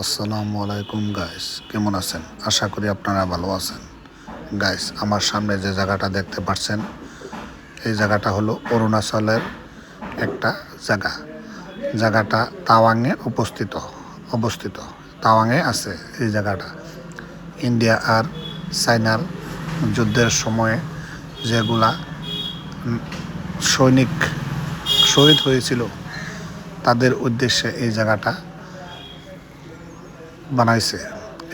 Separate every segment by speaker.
Speaker 1: আসসালামু আলাইকুম গাইস, কেমন আছেন? আশা করি আপনারা ভালো আছেন। গাইস, আমার সামনে যে জায়গাটা দেখতে পাচ্ছেন, এই জায়গাটা হলো অরুণাচলের একটা জায়গা। জায়গাটা তাওয়াংয়ে অবস্থিত। তাওয়াংয়ে আছে এই জায়গাটা। ইন্ডিয়া আর চায়নার যুদ্ধের সময়ে যেগুলা সৈনিক শহীদ হয়েছিল, তাদের উদ্দেশ্যে এই জায়গাটা বানাইছে।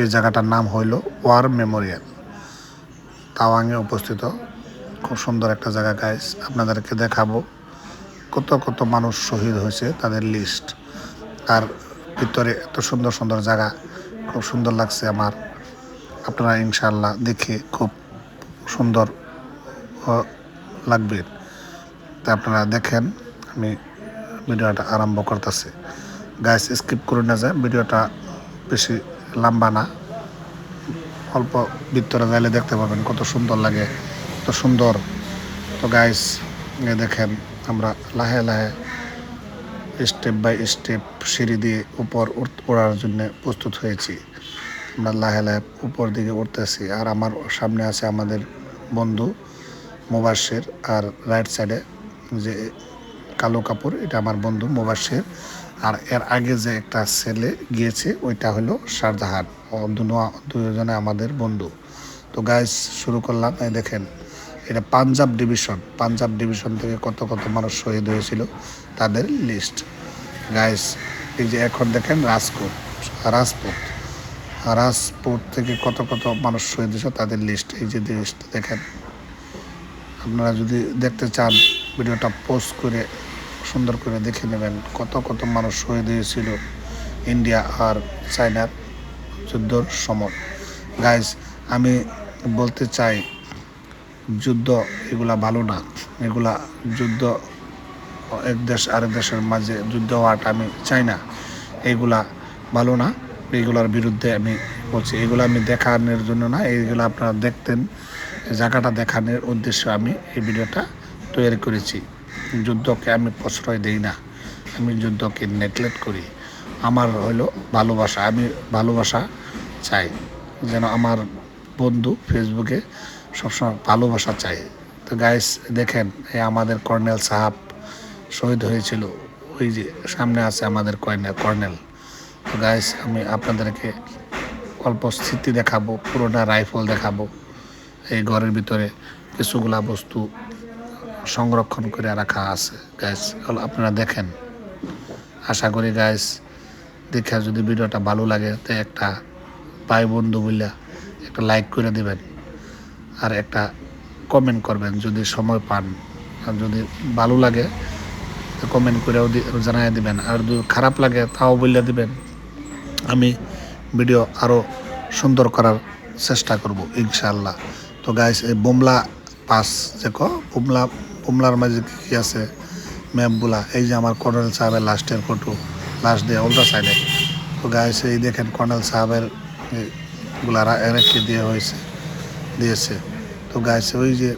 Speaker 1: এই জায়গাটার নাম হইল ওয়ার মেমোরিয়াল। তাওয়াংয়ে অবস্থিত খুব সুন্দর একটা জায়গা গাইস, আপনাদেরকে দেখাবো কত মানুষ শহীদ হয়েছে তাদের লিস্ট। আর ভিতরে এত সুন্দর সুন্দর জায়গা, খুব সুন্দর লাগছে আমার। আপনারা ইনশাআল্লাহ দেখে খুব সুন্দর লাগবে। তা আপনারা দেখেন, আমি ভিডিওটা আরম্ভ করতেছি। গাইস, স্কিপ করে না যায়, ভিডিওটা বেশি লম্বা না, অল্প ভিতরে যাইলে দেখতে পাবেন কত সুন্দর লাগে, কত সুন্দর। তো গাইস, দেখেন আমরা লাহে লাহে স্টেপ বাই স্টেপ সিঁড়ি দিয়ে উপর ওড়ার জন্য প্রস্তুত হয়েছি। আমরা লাহে লাহে উপর দিকে উঠতেছি। আর আমার সামনে আছে আমাদের বন্ধু মুবাশির, আর রাইট সাইডে যে কালো কাপড়, এটা আমার বন্ধু মুবাশির। আর এর আগে যে একটা ছেলে গিয়েছে, ওইটা হলো শাহজাহান। দুজনে আমাদের বন্ধু। তো গাইস, শুরু করলাম। এই দেখেন, এটা পাঞ্জাব ডিভিশন থেকে কত মানুষ শহীদ হয়েছিল, তাদের লিস্ট। গাইস, এই যে এখন দেখেন রাজপুত থেকে কত মানুষ শহীদ হয়েছে, তাদের লিস্ট। এই যে লিস্ট দেখেন। আপনারা যদি দেখতে চান, ভিডিওটা পোস্ট করে সুন্দর করে দেখে নেবেন কত মানুষ শহীদ হয়েছিল ইন্ডিয়া আর চায়নার যুদ্ধর সময়। গাইস, আমি বলতে চাই, যুদ্ধ এগুলা ভালো না। এগুলা যুদ্ধ, এক দেশ আরেক দেশের মাঝে যুদ্ধ হওয়াটা আমি চাই না। এইগুলা ভালো না, এইগুলার বিরুদ্ধে আমি বলছি। এগুলো আমি দেখানোর জন্য না, এইগুলো আপনারা দেখতেন, জায়গাটা দেখানোর উদ্দেশ্যে আমি এই ভিডিওটা তৈরি করেছি। যুদ্ধকে আমি প্রশ্রয় দিই না, আমি যুদ্ধকে নেগলেক্ট করি। আমার হলো ভালোবাসা, আমি ভালোবাসা চাই, যেন আমার বন্ধু ফেসবুকে সবসময় ভালোবাসা চাই। তো গাইস, দেখেন, এই আমাদের কর্নেল সাহাব শহীদ হয়েছিল। ওই যে সামনে আছে আমাদের কর্নেল। তো গাইস, আমি আপনাদেরকে অল্প স্মৃতি দেখাবো, পুরোটা রাইফেল দেখাবো। এই ঘরের ভিতরে কিছুগুলা বস্তু সংরক্ষণ করে রাখা আছে গাইস, আপনারা দেখেন। আশা করি গাইস, দেখে যদি ভিডিওটা ভালো লাগে, তো একটা ভাই বন্ধু বললে একটা লাইক করে দিবেন, আর একটা কমেন্ট করবেন যদি সময় পান। আর যদি ভালো লাগে কমেন্ট করেও জানাই দিবেন, আর যদি খারাপ লাগে তাও বলে দিবেন। আমি ভিডিও আরও সুন্দর করার চেষ্টা করব ইনশাআল্লাহ। তো গাইস, এই বুমলা পাস দেখো, বুমলার মাঝে কী আছে ম্যাপগুলা। এই যে আমার কর্নেল সাহেবের লাস্টের ফটো, লাস্ট দিয়ে উল্টা সাইডে। তো গাইস, এই দেখেন কর্নেল সাহেবের গুলা রেখে দিয়েছে। তো গাইস, ওই যে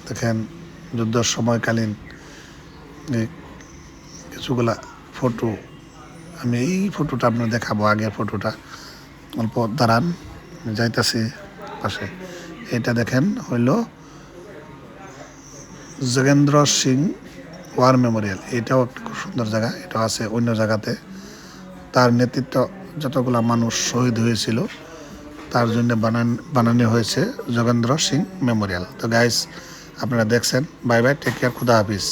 Speaker 1: দেখেন যুদ্ধের সময়কালীন কিছুগুলা ফটো, আমি এই ফটোটা আপনার দেখাবো। আগের ফটোটা অল্প দাঁড়ান, যাইতেছি পাশে। এটা দেখেন হইল যোগেন্দ্র সিং ওয়ার মেমোরিয়াল। এটাও একটা খুব সুন্দর জায়গা, এটা আছে অন্য জায়গাতে। তার নেতৃত্ব যতগুলা মানুষ শহীদ হয়েছিল, তার জন্য বানানো হয়েছে যোগেন্দ্র সিং মেমোরিয়াল। তো গাইস, আপনারা দেখছেন। বাই বাই, টেক কেয়ার, খুদা হাফিজ।